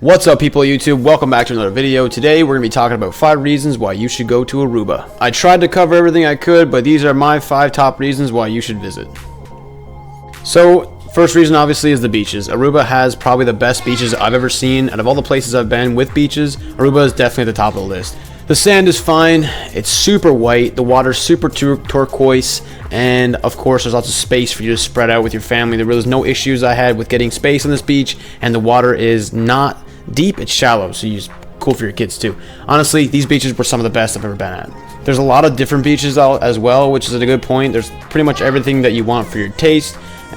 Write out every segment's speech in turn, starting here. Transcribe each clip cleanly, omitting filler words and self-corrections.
What's up, people of YouTube? Welcome back to another video. Today we're going to be talking about 5 reasons why you should go to Aruba. I tried to cover everything I could, but these are my 5 top reasons why you should visit. So, first reason obviously is the beaches. Aruba has probably the best beaches I've ever seen. Out of all the places I've been with beaches, Aruba is definitely at the top of the list. The sand is fine, it's super white, the water's super turquoise, and of course there's lots of space for you to spread out with your family. There was no issues I had with getting space on this beach, and the water is not deep, it's shallow, so it's cool for your kids too. Honestly, these beaches were some of the best I've ever been at. There's a lot of different beaches out as well, which is a good point. There's pretty much everything that you want for your taste.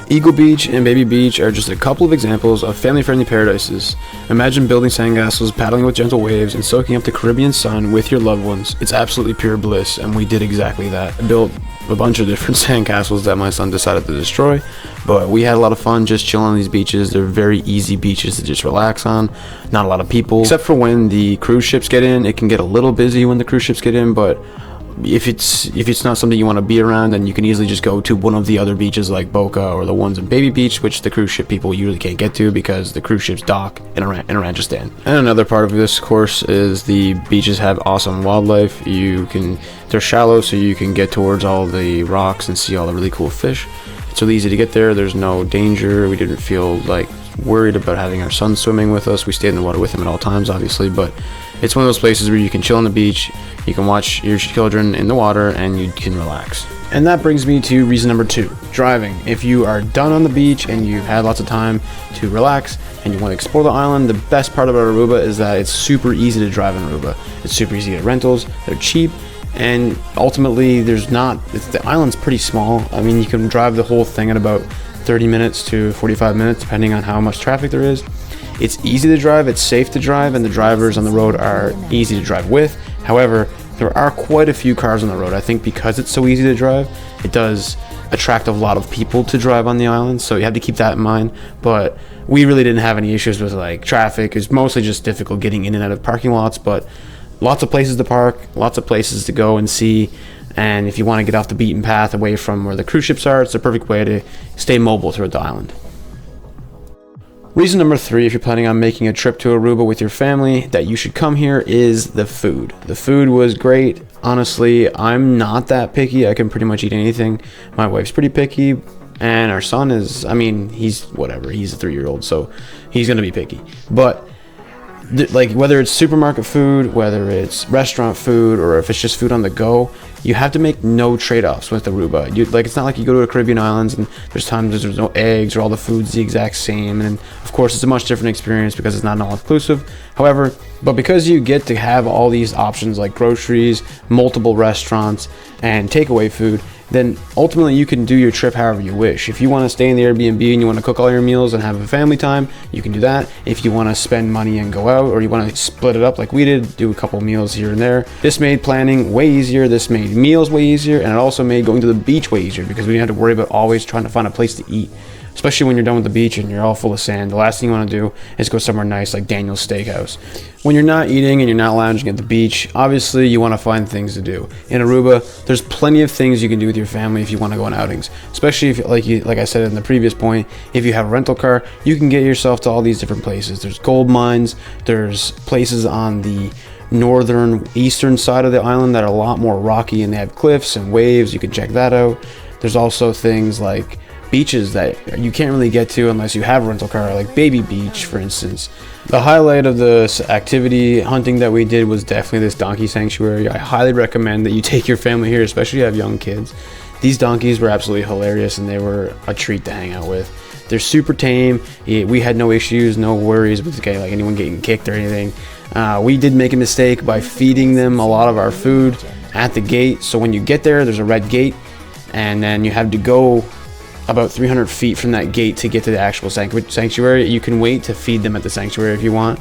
Eagle Beach and Baby Beach are just a couple of examples of family-friendly paradises. Imagine building sandcastles, paddling with gentle waves, and soaking up the Caribbean sun with your loved ones. It's absolutely pure bliss, and we did exactly that. I built a bunch of different sandcastles that my son decided to destroy, but we had a lot of fun just chilling on these beaches. They're very easy beaches to just relax on. Not a lot of people, except for when the cruise ships get in. It can get a little busy when the cruise ships get in, but if it's not something you want to be around, then you can easily just go to one of the other beaches like Boca or the ones in Baby Beach, which the cruise ship people usually can't get to because the cruise ships dock in Aranchistan. And another part of this course is the beaches have awesome wildlife. They're shallow, so you can get towards all the rocks and see all the really cool fish. It's really easy to get there. There's no danger. We didn't feel like worried about having our son swimming with us. We stayed in the water with him at all times, obviously, but it's one of those places where you can chill on the beach, you can watch your children in the water, and you can relax. And that brings me to reason number 2, driving. If you are done on the beach and you've had lots of time to relax and you want to explore the island, the best part about Aruba is that it's super easy to drive in Aruba. It's super easy to get rentals, they're cheap, and ultimately the island's pretty small. I mean, you can drive the whole thing in about 30 minutes to 45 minutes depending on how much traffic there is. It's easy to drive, it's safe to drive, and the drivers on the road are easy to drive with. However, there are quite a few cars on the road. I think because it's so easy to drive, it does attract a lot of people to drive on the island, so you have to keep that in mind. But we really didn't have any issues with like traffic. It's mostly just difficult getting in and out of parking lots, but lots of places to park, lots of places to go and see. And if you want to get off the beaten path away from where the cruise ships are, it's the perfect way to stay mobile throughout the island. Reason number 3, if you're planning on making a trip to Aruba with your family, that you should come here is the food. The food was great. Honestly, I'm not that picky. I can pretty much eat anything. My wife's pretty picky, and our son is, he's whatever. He's a 3-year-old, so he's going to be picky. But like whether it's supermarket food, whether it's restaurant food, or if it's just food on the go, you have to make no trade-offs with Aruba. It's not like you go to the Caribbean islands and there's times there's no eggs or all the food's the exact same, and of course it's a much different experience because it's not all-inclusive. However, but because you get to have all these options like groceries, multiple restaurants, and takeaway food, then ultimately you can do your trip however you wish. If you want to stay in the Airbnb and you want to cook all your meals and have a family time, you can do that. If you want to spend money and go out, or you want to split it up like we did, do a couple meals here and there. This made planning way easier, this made meals way easier, and it also made going to the beach way easier because we didn't have to worry about always trying to find a place to eat. Especially when you're done with the beach and you're all full of sand, the last thing you want to do is go somewhere nice like Daniel's Steakhouse. When you're not eating and you're not lounging at the beach, obviously you want to find things to do. In Aruba, there's plenty of things you can do with your family if you want to go on outings. Especially if, like I said in the previous point, if you have a rental car, you can get yourself to all these different places. There's gold mines, there's places on the eastern side of the island that are a lot more rocky and they have cliffs and waves. You can check that out. There's also things like beaches that you can't really get to unless you have a rental car, like Baby Beach, for instance. The highlight of this activity hunting that we did was definitely this donkey sanctuary. I highly recommend that you take your family here, especially if you have young kids. These donkeys were absolutely hilarious and they were a treat to hang out with. They're super tame. We had no issues, no worries with like anyone getting kicked or anything. We did make a mistake by feeding them a lot of our food at the gate. So when you get there, there's a red gate, and then you have to go about 300 feet from that gate to get to the actual sanctuary. You can wait to feed them at the sanctuary if you want.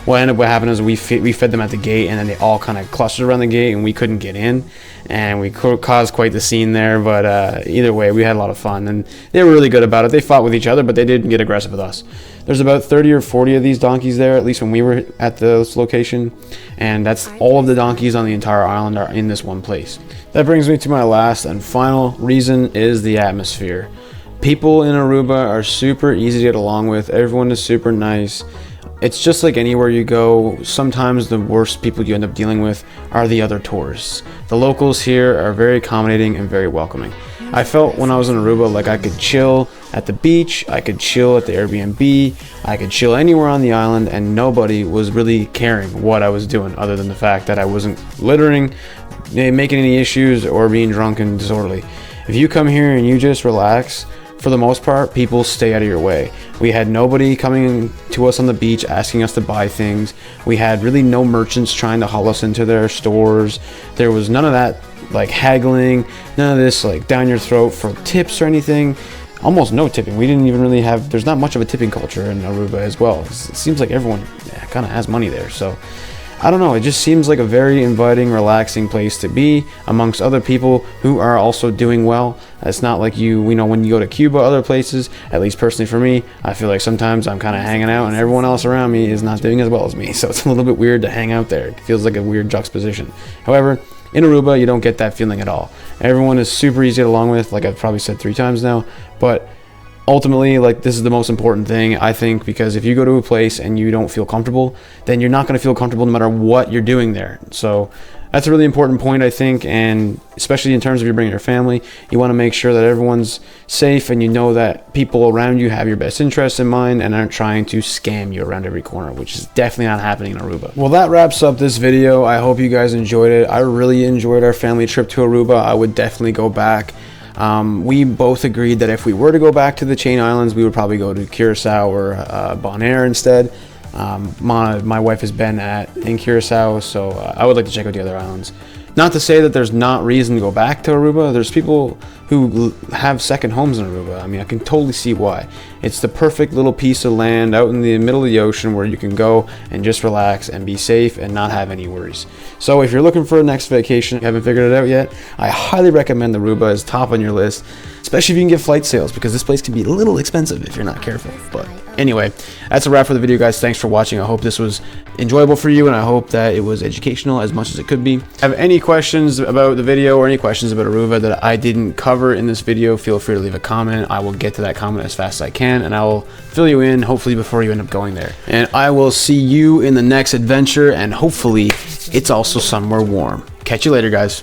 What happened is we fed them at the gate, and then they all kind of clustered around the gate and we couldn't get in, and we caused quite the scene there. But either way, we had a lot of fun and they were really good about it. They fought with each other, but they didn't get aggressive with us. There's about 30 or 40 of these donkeys there, at least when we were at this location, and that's all of the donkeys on the entire island are in this one place. That brings me to my last and final reason is the atmosphere. People in Aruba are super easy to get along with. Everyone is super nice. it's just like anywhere you go, sometimes the worst people you end up dealing with are the other tourists. The locals here are very accommodating and very welcoming. I felt when I was in Aruba like I could chill at the beach, I could chill at the Airbnb, I could chill anywhere on the island, and nobody was really caring what I was doing other than the fact that I wasn't littering, making any issues, or being drunk and disorderly. If you come here and you just relax, for the most part, people stay out of your way. We had nobody coming to us on the beach asking us to buy things. We had really no merchants trying to haul us into their stores. There was none of that like haggling, none of this like down your throat for tips or anything. Almost no tipping. We didn't even really have, there's not much of a tipping culture in Aruba as well. It seems like everyone kind of has money there. So I don't know, it just seems like a very inviting, relaxing place to be amongst other people who are also doing well. It's not like you know, when you go to Cuba, other places, at least personally for me, I feel like sometimes I'm kind of hanging out and everyone else around me is not doing as well as me. So it's a little bit weird to hang out there. It feels like a weird juxtaposition. However, in Aruba, you don't get that feeling at all. Everyone is super easy to get along with, like I've probably said 3 times now, but ultimately, like, this is the most important thing, I think, because if you go to a place and you don't feel comfortable, then you're not going to feel comfortable no matter what you're doing there. So that's a really important point, I think, and especially in terms of you bringing your family, you want to make sure that everyone's safe and you know that people around you have your best interests in mind and aren't trying to scam you around every corner, which is definitely not happening in Aruba. Well, that wraps up this video. I hope you guys enjoyed it. I really enjoyed our family trip to Aruba. I would definitely go back. We both agreed that if we were to go back to the chain islands, we would probably go to Curacao or Bonaire instead. My wife has been in Curacao, so I would like to check out the other islands. Not to say that there's not reason to go back to Aruba. There's people who have second homes in Aruba. I mean, I can totally see why. It's the perfect little piece of land out in the middle of the ocean where you can go and just relax and be safe and not have any worries. So if you're looking for a next vacation, you haven't figured it out yet, I highly recommend Aruba is top on your list, especially if you can get flight sales, because this place can be a little expensive if you're not careful. But anyway, that's a wrap for the video, guys. Thanks for watching. I hope this was enjoyable for you, and I hope that it was educational as much as it could be. Have any questions about the video or any questions about Aruba that I didn't cover in this video, feel free to leave a comment. I will get to that comment as fast as I can, and I will fill you in, hopefully before you end up going there. And I will see you in the next adventure, and hopefully it's also somewhere warm. Catch you later, guys.